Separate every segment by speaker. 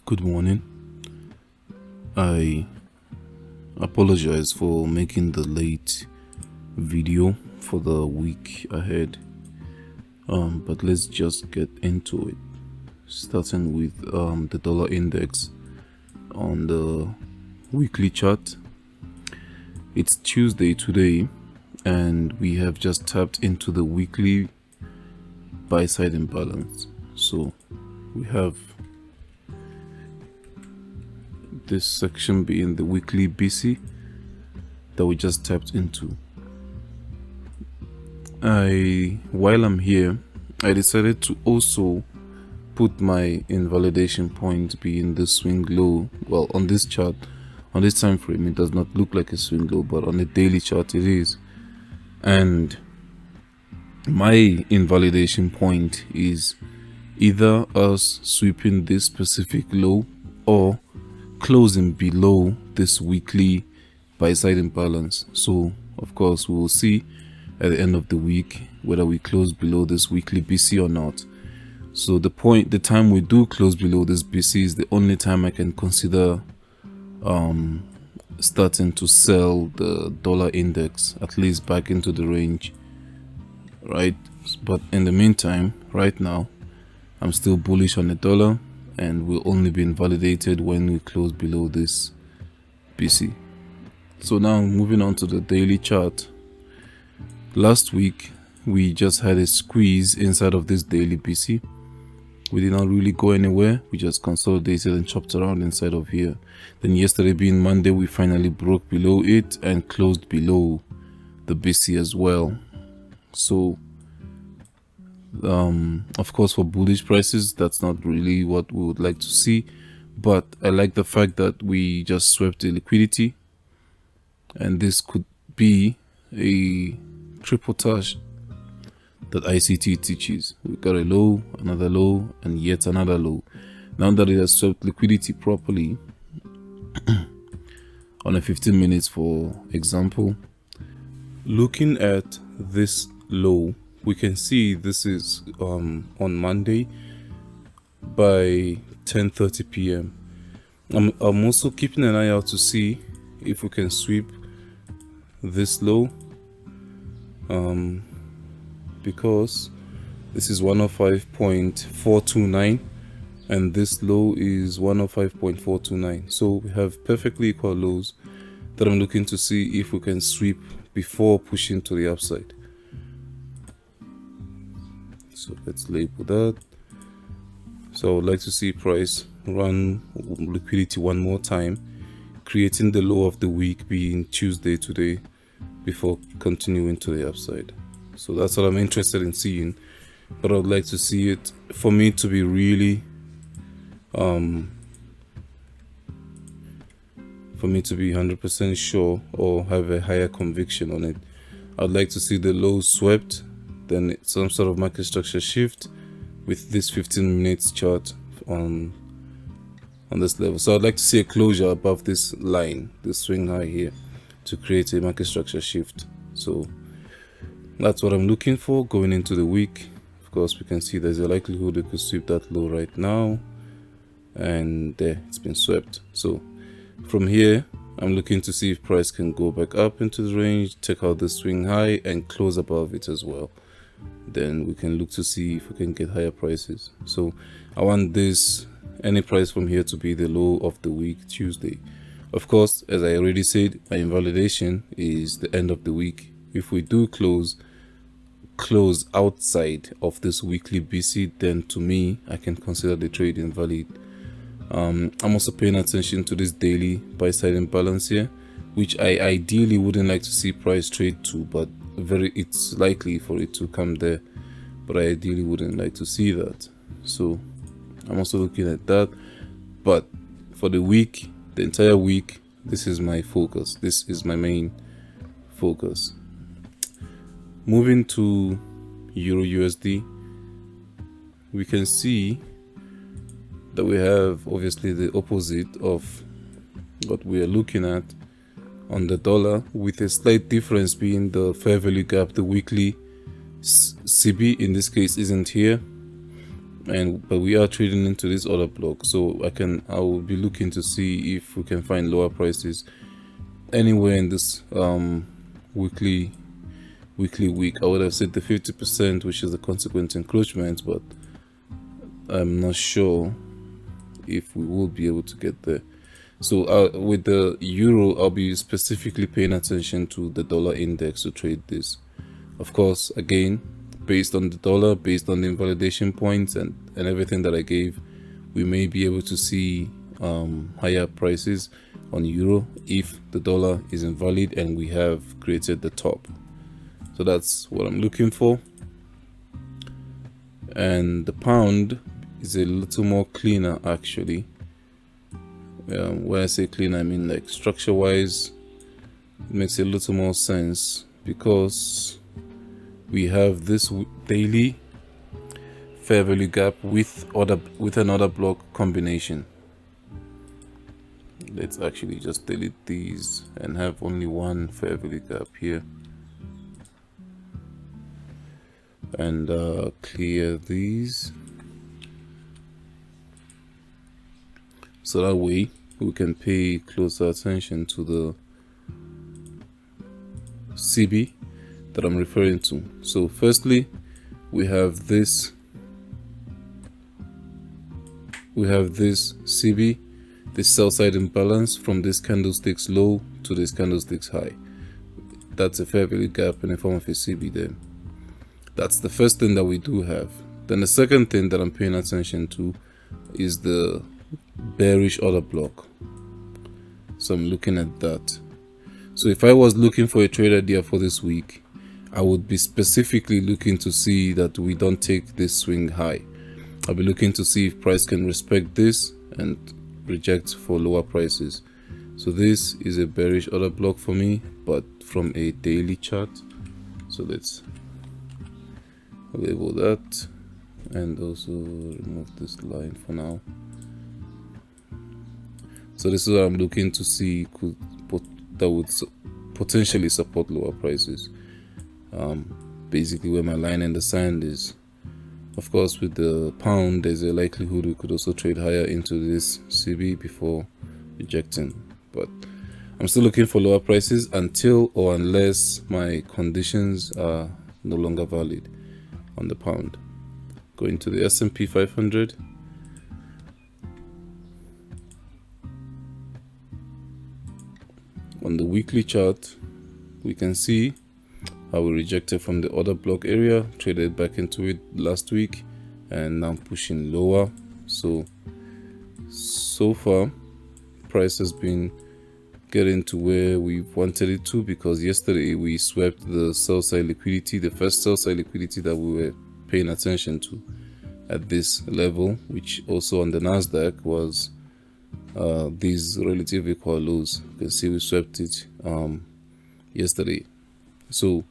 Speaker 1: Good morning. I apologize for making the late video for the week ahead, but let's just get into it, starting with the dollar index on the weekly chart. It's Tuesday today, and we have just tapped into the weekly buy side imbalance. So we have this section being the weekly BC that we just tapped into. While I'm here, I decided to also put my invalidation point being the swing low. Well, on this chart, on this time frame, it does not look like a swing low, but on the daily chart it is. And my invalidation point is either us sweeping this specific low or closing below this weekly buy side imbalance. So of course we will see at the end of the week whether we close below this weekly BC or not. So the time we do close below this BC is the only time I can consider starting to sell the dollar index, at least back into the range, right? But in the meantime, right now I'm still bullish on the dollar, and will only be invalidated when we close below this BC. So now moving on to the daily chart. Last week we just had a squeeze inside of this daily BC. We did not really go anywhere. We just consolidated and chopped around inside of here. Then yesterday, being Monday, we finally broke below it and closed below the BC as well. So of course, for bullish prices, that's not really what we would like to see, but I like the fact that we just swept the liquidity, and this could be a triple touch that ICT teaches. We got a low, another low, and yet another low. Now that it has swept liquidity properly on a 15 minutes, for example, looking at this low, we can see this is on Monday by 10:30 p.m. I'm also keeping an eye out to see if we can sweep this low, because this is 105.429 and this low is 105.429. So we have perfectly equal lows that I'm looking to see if we can sweep before pushing to the upside. So let's label that. So I would like to see price run liquidity one more time, creating the low of the week being Tuesday today before continuing to the upside. So that's what I'm interested in seeing, but I would like to see it, for me to be really for me to be 100% sure or have a higher conviction on it. I'd like to see the low swept, then some sort of market structure shift with this 15 minutes chart on this level. So I'd like to see a closure above this line, this swing high here, to create a market structure shift. So that's what I'm looking for going into the week. Of course, we can see there's a likelihood it could sweep that low right now, and there, it's been swept. So from here, I'm looking to see if price can go back up into the range, take out the swing high and close above it as well. Then we can look to see if we can get higher prices. So I want this, any price from here, to be the low of the week Tuesday. Of course, as I already said, my invalidation is the end of the week. If we do close outside of this weekly BC, then to me, I can consider the trade invalid. I'm also paying attention to this daily buy side imbalance here, which I ideally wouldn't like to see price trade to, but it's likely for it to come there, but I ideally wouldn't like to see that. So I'm also looking at that. But for the week, the entire week, this is my focus. This is my main focus. Moving to EURUSD, we can see that we have obviously the opposite of what we are looking at on the dollar, with a slight difference being the fair value gap. The weekly CB in this case isn't here, but we are trading into this order block, so I will be looking to see if we can find lower prices anywhere in this week. I would have said the 50%, which is the consequent encroachment, but I'm not sure if we will be able to get there. So with the euro, I'll be specifically paying attention to the dollar index to trade this. Of course, again, based on the dollar, based on the invalidation points and everything that I gave, we may be able to see higher prices on euro if the dollar is invalid and we have created the top. So that's what I'm looking for. And the pound is a little more cleaner actually. When I say clean, I mean like structure wise it makes a little more sense, because we have this daily fair value gap with another block combination. Let's actually just delete these and have only one fair value gap here, and clear these, so that way we can pay closer attention to the CB that I'm referring to. So firstly, we have this CB, this sell side imbalance from this candlestick's low to this candlestick's high. That's a fair value gap in the form of a CB there. That's the first thing that we do have. Then the second thing that I'm paying attention to is the bearish order block. So I'm looking at that. So if I was looking for a trade idea for this week, I would be specifically looking to see that we don't take this swing high. I'll be looking to see if price can respect this and reject for lower prices. So this is a bearish order block for me, but from a daily chart. So let's label that and also remove this line for now. So this is what I'm looking to see that would potentially support lower prices. Basically where my line in the sand is. Of course, with the pound, there's a likelihood we could also trade higher into this CB before rejecting. But I'm still looking for lower prices until or unless my conditions are no longer valid on the pound. Going to the S&P 500. On the weekly chart, we can see how we rejected from the order block area, traded back into it last week, and now pushing lower. So far, price has been getting to where we wanted it to, because yesterday we swept the sell side liquidity, the first sell side liquidity that we were paying attention to at this level, which also on the NASDAQ was these relative equal lows. You can see we swept it yesterday. So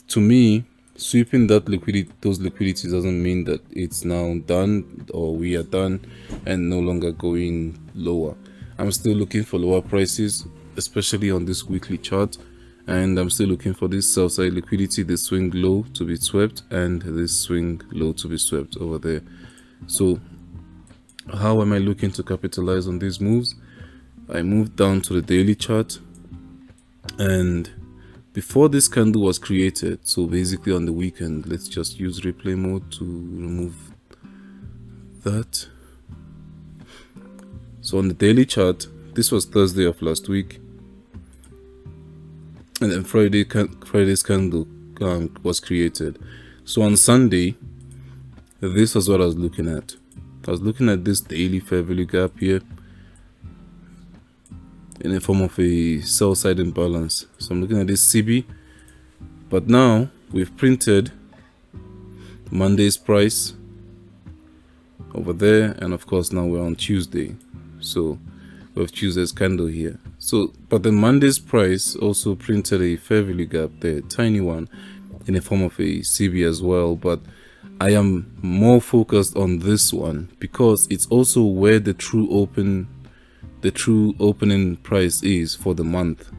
Speaker 1: to me, sweeping those liquidities doesn't mean that it's now done or we are done and no longer going lower. I'm still looking for lower prices, especially on this weekly chart, and I'm still looking for this sell side liquidity, this swing low to be swept and this swing low to be swept over there. So how am I looking to capitalize on these moves? I moved down to the daily chart, and before this candle was created, so basically on the weekend, let's just use replay mode to remove that. So on the daily chart, this was Thursday of last week, and then Friday's candle was created. So on Sunday, this was what I was looking at. I was looking at this daily fair value gap here in the form of a sell side imbalance. So I'm looking at this CB, but now we've printed Monday's price over there, and of course now we're on Tuesday, so we have Tuesday's candle here. So but the Monday's price also printed a fair value gap there, tiny one, in the form of a CB as well, but I am more focused on this one because it's also where the true opening price is for the month.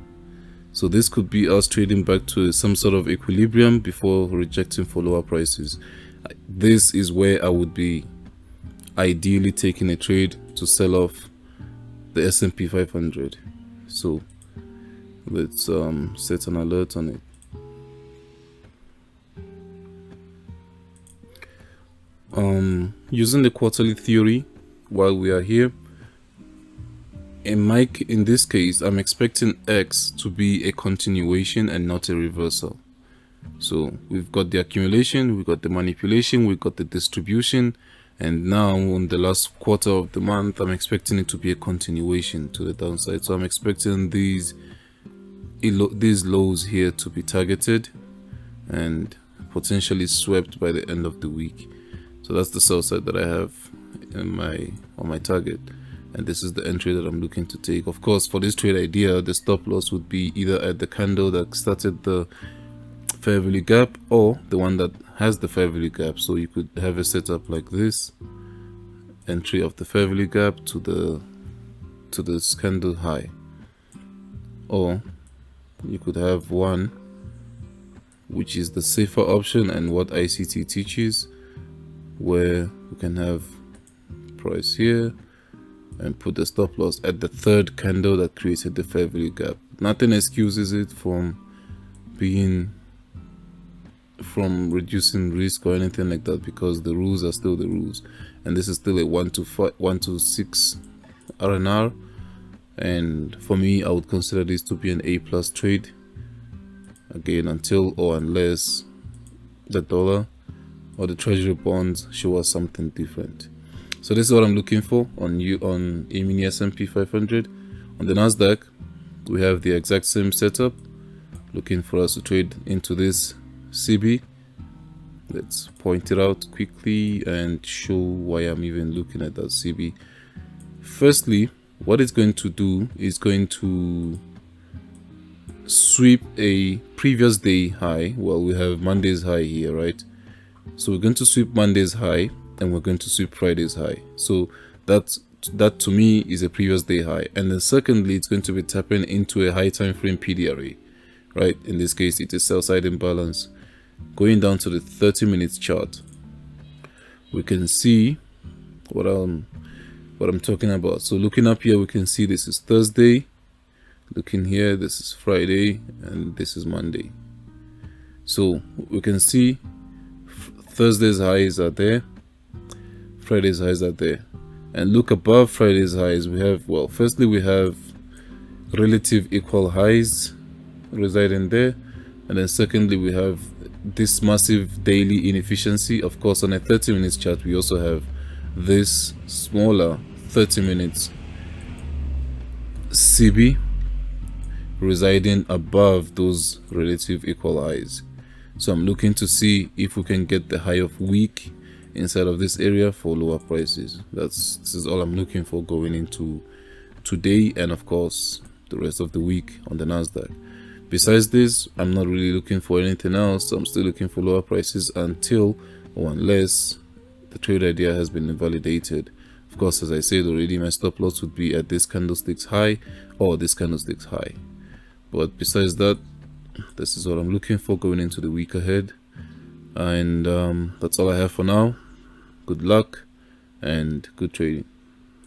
Speaker 1: So this could be us trading back to some sort of equilibrium before rejecting for lower prices. This is where I would be ideally taking a trade to sell off the S&P 500. So let's set an alert on it. Using the quarterly theory while we are here, in this case, I'm expecting X to be a continuation and not a reversal. So we've got the accumulation, we've got the manipulation, we've got the distribution, and now in the last quarter of the month, I'm expecting it to be a continuation to the downside. So I'm expecting these lows here to be targeted and potentially swept by the end of the week. So that's the sell side that I have on my target, and this is the entry that I'm looking to take. Of course, for this trade idea, the stop loss would be either at the candle that started the fair value gap or the one that has the fair value gap. So you could have a setup like this: entry of the fair value gap to the candle high, or you could have one which is the safer option and what ICT teaches, where we can have price here and put the stop loss at the third candle that created the fair value gap. Nothing excuses it from reducing risk or anything like that, because the rules are still the rules, and this is still a 1 to 6 R&R, and for me, I would consider this to be an A+ trade, again, until or unless the dollar or the treasury bonds show us something different. So this is what I'm looking for on E-mini S&P 500. On the NASDAQ, we have the exact same setup, looking for us to trade into this CB. Let's point it out quickly and show why I'm even looking at that CB. Firstly, what it's going to do is going to sweep a previous day high. Well, we have Monday's high here, right? So we're going to sweep Monday's high and we're going to sweep Friday's high. So that to me is a previous day high. And then secondly, it's going to be tapping into a high time frame PDRA, right? In this case, it is sell side imbalance. Going down to the 30 minutes chart, we can see what I'm talking about. So looking up here, we can see this is Thursday. Looking here, this is Friday, and this is Monday. So we can see Thursday's highs are there, Friday's highs are there, and look above Friday's highs. We have, well, firstly we have relative equal highs residing there, and then secondly we have this massive daily inefficiency. Of course, on a 30 minutes chart, we also have this smaller 30 minutes CB residing above those relative equal highs. So I'm looking to see if we can get the high of week inside of this area for lower prices. This is all I'm looking for going into today, and of course the rest of the week on the NASDAQ. Besides this, I'm not really looking for anything else. I'm still looking for lower prices until or unless the trade idea has been invalidated. Of course, as I said already, my stop loss would be at this candlestick's high or this candlestick's high. But besides that, this is what I'm looking for going into the week ahead. And that's all I have for now. Good luck and good trading.